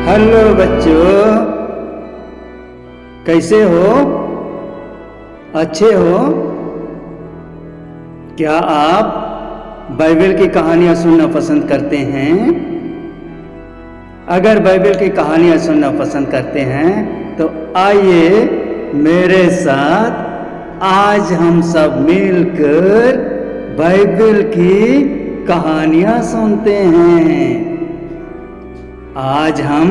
Hello बच्चों, कैसे हो? अच्छे हो? क्या आप बाइबल की कहानियां सुनना पसंद करते हैं? अगर बाइबल की कहानियां सुनना पसंद करते हैं तो आइए मेरे साथ आज हम सब मिलकर बाइबल की कहानियां सुनते हैं। आज हम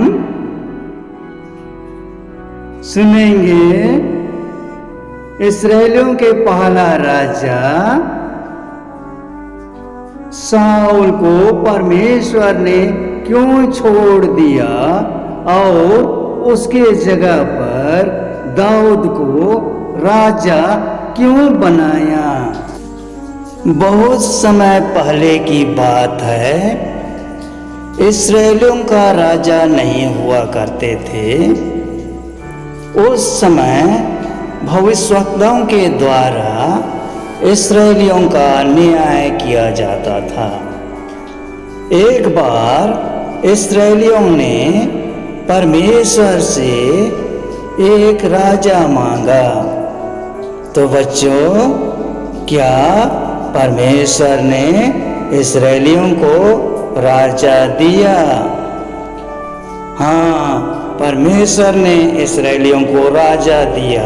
सुनेंगे इस्राएलियों के पहला राजा शाऊल को परमेश्वर ने क्यों छोड़ दिया और उसके जगह पर दाऊद को राजा क्यों बनाया। बहुत समय पहले की बात है, इस्राएलियों का राजा नहीं हुआ करते थे। उस समय भविष्यवक्ताओं के द्वारा इस्राएलियों का न्याय किया जाता था। एक बार इस्राएलियों ने परमेश्वर से एक राजा मांगा। तो बच्चों, क्या परमेश्वर ने इस्राएलियों को राजा दिया? हाँ, परमेश्वर ने इस्राएलियों को राजा दिया,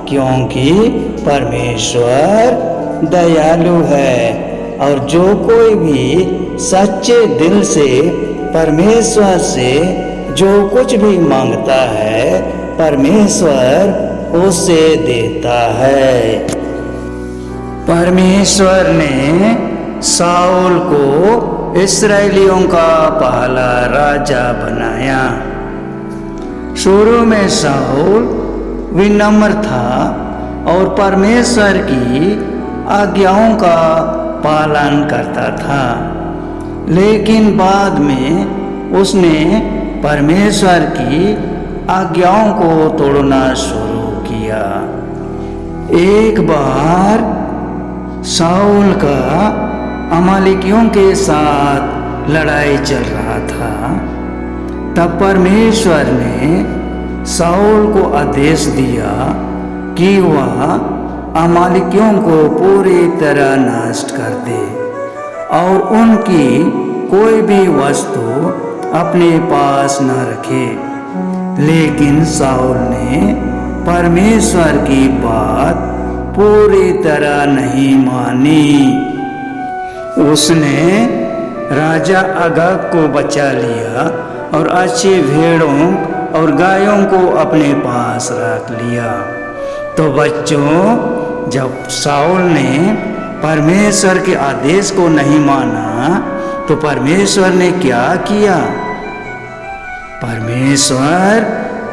क्योंकि परमेश्वर दयालु है और जो कोई भी सच्चे दिल से परमेश्वर से जो कुछ भी मांगता है, परमेश्वर उसे देता है। परमेश्वर ने शाऊल को इस्राएलियों का पहला राजा बनाया। शुरू में शाऊल विनम्र था और परमेश्वर की आज्ञाओं का पालन करता था, लेकिन बाद में उसने परमेश्वर की आज्ञाओं को तोड़ना शुरू किया। एक बार शाऊल का अमालेकियों के साथ लड़ाई चल रहा था। तब परमेश्वर ने शाऊल को आदेश दिया कि वह अमालेकियों को पूरी तरह नष्ट कर दे और उनकी कोई भी वस्तु अपने पास न रखे। लेकिन शाऊल ने परमेश्वर की बात पूरी तरह नहीं मानी। उसने राजा अगाग को बचा लिया और अच्छी भेड़ों और गायों को अपने पास रख लिया। तो बच्चों, जब शाऊल ने परमेश्वर के आदेश को नहीं माना तो परमेश्वर ने क्या किया? परमेश्वर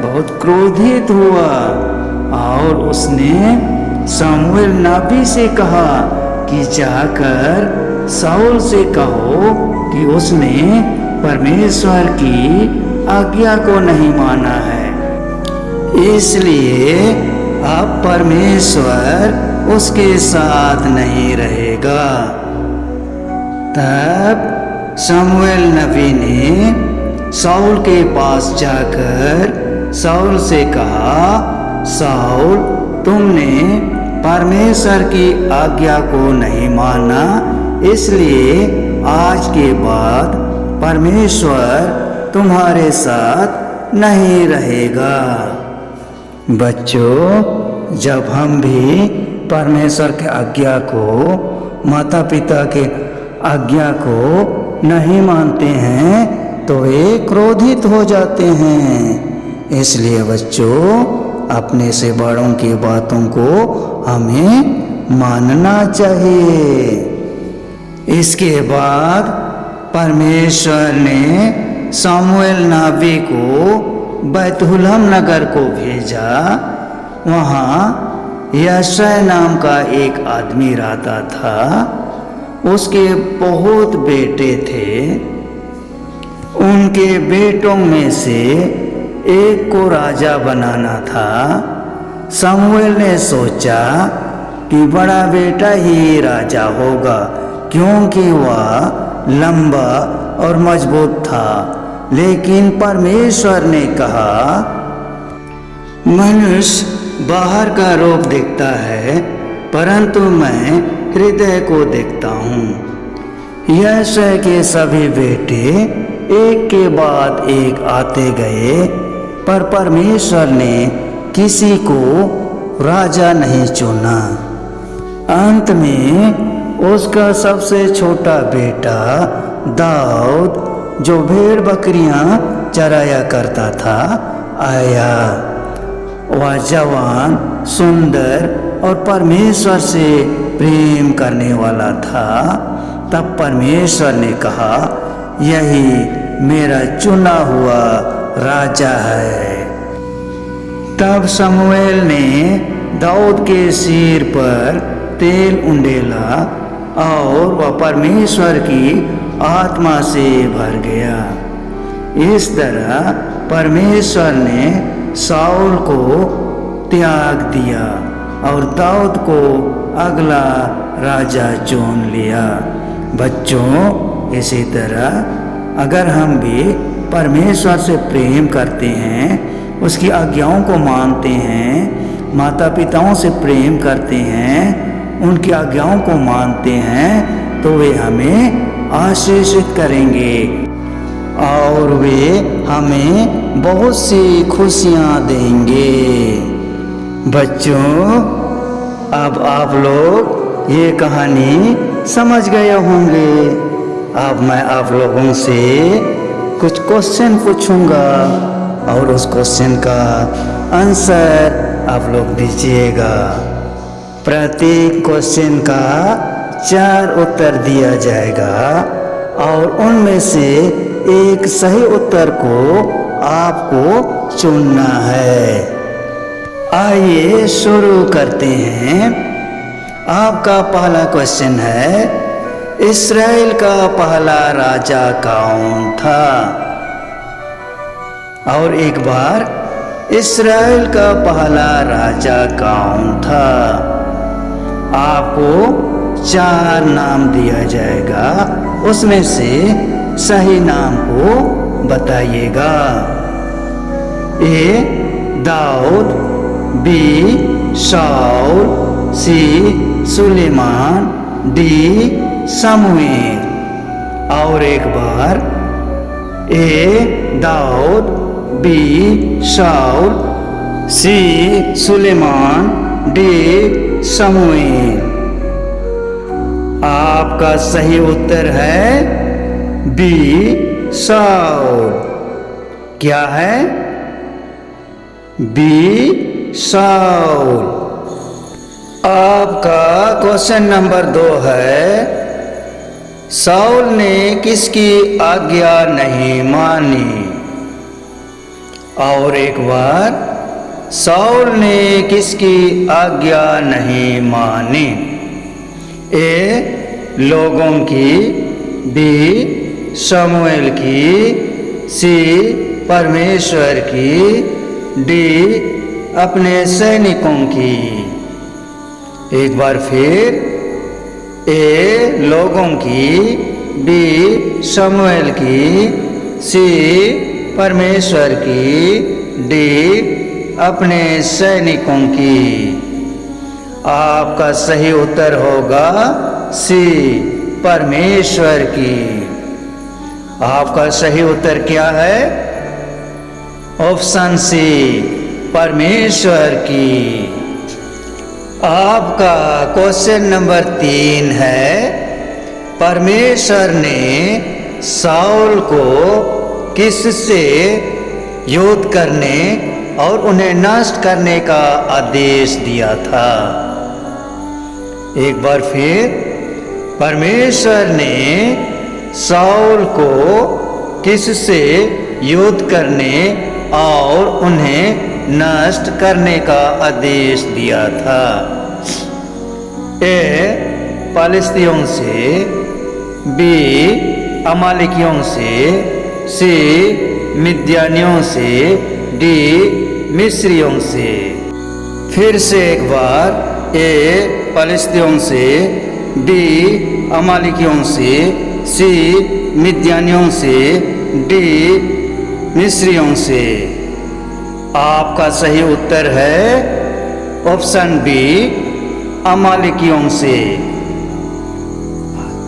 बहुत क्रोधित हुआ और उसने शमूएल नबी से कहा कि जाकर शाऊल से कहो कि उसने परमेश्वर की आज्ञा को नहीं माना है, इसलिए अब परमेश्वर उसके साथ नहीं रहेगा। तब शमूएल नबी ने शाऊल के पास जाकर शाऊल से कहा, शाऊल, तुमने परमेश्वर की आज्ञा को नहीं माना, इसलिए आज के बाद परमेश्वर तुम्हारे साथ नहीं रहेगा। बच्चों, जब हम भी परमेश्वर के आज्ञा को, माता पिता के आज्ञा को नहीं मानते हैं तो वे क्रोधित हो जाते हैं। इसलिए बच्चों, अपने से बड़ों की बातों को हमें मानना चाहिए। इसके बाद परमेश्वर ने शमूएल नबी को बैतुलहम नगर को भेजा। वहाँ यशायाह नाम का एक आदमी रहता था। उसके बहुत बेटे थे। उनके बेटों में से एक को राजा बनाना था। शमूएल ने सोचा कि बड़ा बेटा ही राजा होगा, क्योंकि वह लंबा और मजबूत था लेकिन परमेश्वर ने कहा, मनुष्य बाहर का रूप देखता है, परंतु मैं हृदय को देखता हूँ। यहोशू के सभी बेटे एक के बाद एक आते गए, पर परमेश्वर ने किसी को राजा नहीं चुना। अंत में उसका सबसे छोटा बेटा दाऊद, जो भेड़ बकरियां चराया करता था, आया। वह जवान, सुंदर और परमेश्वर से प्रेम करने वाला था। तब परमेश्वर ने कहा, यही मेरा चुना हुआ राजा है। तब शमूएल ने दाऊद के सिर पर तेल उंडेला और वह परमेश्वर की आत्मा से भर गया। इस तरह परमेश्वर ने शाऊल को त्याग दिया और दाऊद को अगला राजा चुन लिया। बच्चों, इसी तरह अगर हम भी परमेश्वर से प्रेम करते हैं, उसकी आज्ञाओं को मानते हैं, माता पिताओं से प्रेम करते हैं, उनकी आज्ञाओं को मानते हैं, तो वे हमें आशीषित करेंगे और वे हमें बहुत सी खुशियाँ देंगे। बच्चों, अब आप लोग ये कहानी समझ गए होंगे। अब मैं आप लोगों से कुछ क्वेश्चन पूछूंगा और उस क्वेश्चन का आंसर आप लोग दीजिएगा। प्रत्येक क्वेश्चन का 4 उत्तर दिया जाएगा और उनमें से एक सही उत्तर को आपको चुनना है। आइए शुरू करते हैं। आपका पहला क्वेश्चन है, इस्राएल का पहला राजा कौन था? और एक बार, इस्राएल का पहला राजा कौन था? आपको 4 नाम दिया जाएगा, उसमें से सही नाम को बताइएगा। ए दाऊद, बी शाऊल, सी सुलेमान, डी शमूएल। और एक बार, ए दाऊद, बी शाऊल, सी सुलेमान, डी शमूएल। आपका सही उत्तर है बी शाऊल। क्या है? बी शाऊल। आपका क्वेश्चन नंबर 2 है, शाऊल ने किसकी आज्ञा नहीं मानी? और एक बार, शाऊल ने किसकी आज्ञा नहीं मानी? ए लोगों की, बी शमूएल की, सी परमेश्वर की, डी अपने सैनिकों की। एक बार फिर, ए लोगों की, बी शमूएल की, सी परमेश्वर की, डी अपने सैनिकों की। आपका सही उत्तर होगा सी परमेश्वर की। आपका सही उत्तर क्या है? ऑप्शन सी परमेश्वर की। आपका क्वेश्चन नंबर 3 है, परमेश्वर ने शाऊल को किससे युद्ध करने और उन्हें नष्ट करने का आदेश दिया था? एक बार फिर, परमेश्वर ने शाऊल को किससे युद्ध करने और उन्हें नष्ट करने का आदेश दिया था? ए फालिस्तियों से, बी अमालेकियों से, सी मिद्यानियों से, डी मिस्रियों से। फिर से एक बार, ए फालिस्तियों से, बी अमालेकियों से, सी मिद्यानियों से, डी मिस्रियों से। आपका सही उत्तर है ऑप्शन बी, अमालेकियों से।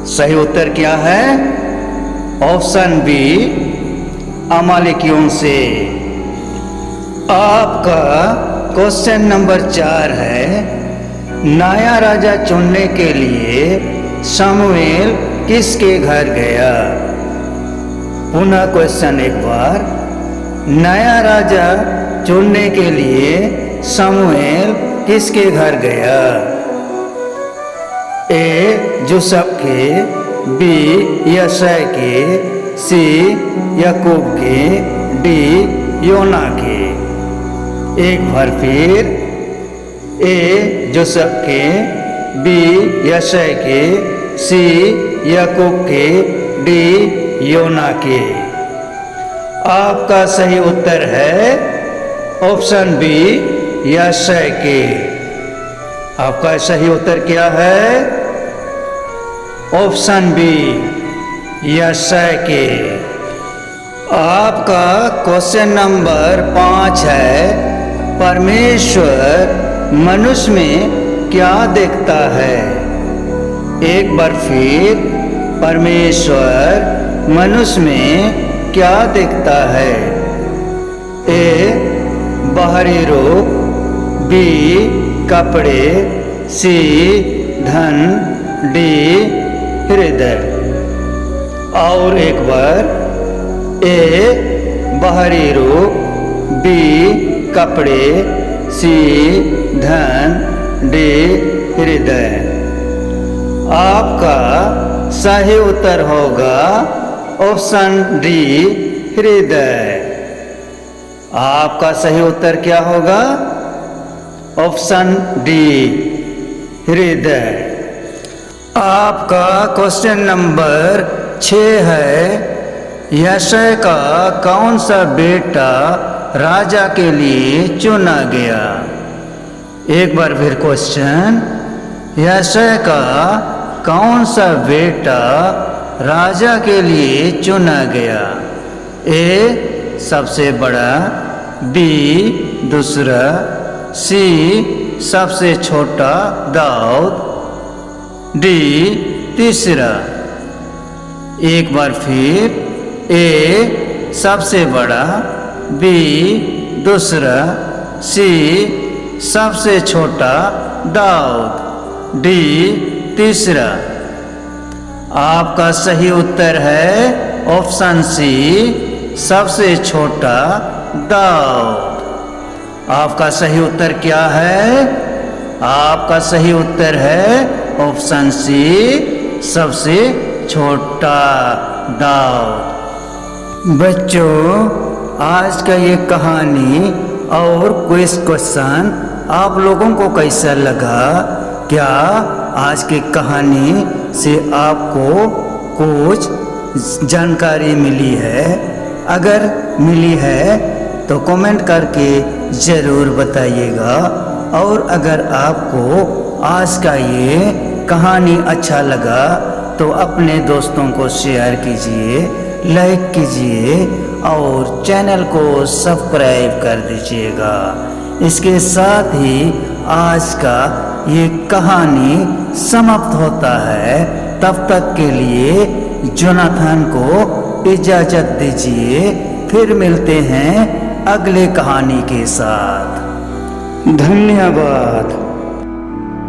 सही उत्तर क्या है? ऑप्शन बी, अमालेकियों से। आपका क्वेश्चन नंबर 4 है, नया राजा चुनने के लिए शमूएल किसके घर गया? पुनः क्वेश्चन एक बार, नया राजा चुनने के लिए शमूएल किसके घर गया? ए यूसुफ के, बी यशाय के, सी याकूब के, डी योना के। एक बार फिर, ए यूसुफ के, बी यशाय के, सी याकूब के, डी योना के। आपका सही उत्तर है ऑप्शन बी, यशाय के। आपका सही उत्तर क्या है? ऑप्शन बी, यशाय के। आपका क्वेश्चन नंबर 5 है, परमेश्वर मनुष्य में क्या देखता है? एक बार फिर, परमेश्वर मनुष्य में क्या देखता है? ए बाहरी रूप, बी कपड़े, सी धन, डी हृदय। और एक बार, ए बाहरी रूप, बी कपड़े, सी धन, डी हृदय। आपका सही उत्तर होगा ऑप्शन डी, हृदय। आपका सही उत्तर क्या होगा? ऑप्शन डी, हृदय। आपका क्वेश्चन नंबर 6 है, यशाय का कौन सा बेटा राजा के लिए चुना गया? एक बार फिर क्वेश्चन, यशाय का कौन सा बेटा राजा के लिए चुना गया? ए सबसे बड़ा, बी दूसरा, सी सबसे छोटा दाऊद, डी तीसरा। एक बार फिर, ए सबसे बड़ा, बी दूसरा, सी सबसे छोटा दाऊद, डी तीसरा। आपका सही उत्तर है ऑप्शन सी, सबसे छोटा दाऊद। आपका सही उत्तर क्या है? आपका सही उत्तर है ऑप्शन सी, सबसे छोटा दाऊद। बच्चों, आज का ये कहानी और क्विज क्वेश्चन आप लोगों को कैसा लगा? क्या आज की कहानी से आपको कुछ जानकारी मिली है? अगर मिली है तो कमेंट करके ज़रूर बताइएगा। और अगर आपको आज का ये कहानी अच्छा लगा तो अपने दोस्तों को शेयर कीजिए, लाइक कीजिए और चैनल को सब्सक्राइब कर दीजिएगा। इसके साथ ही आज का ये कहानी समाप्त होता है। तब तक के लिए जोनाथन को इजाज़त दीजिए। फिर मिलते हैं अगले कहानी के साथ। धन्यवाद।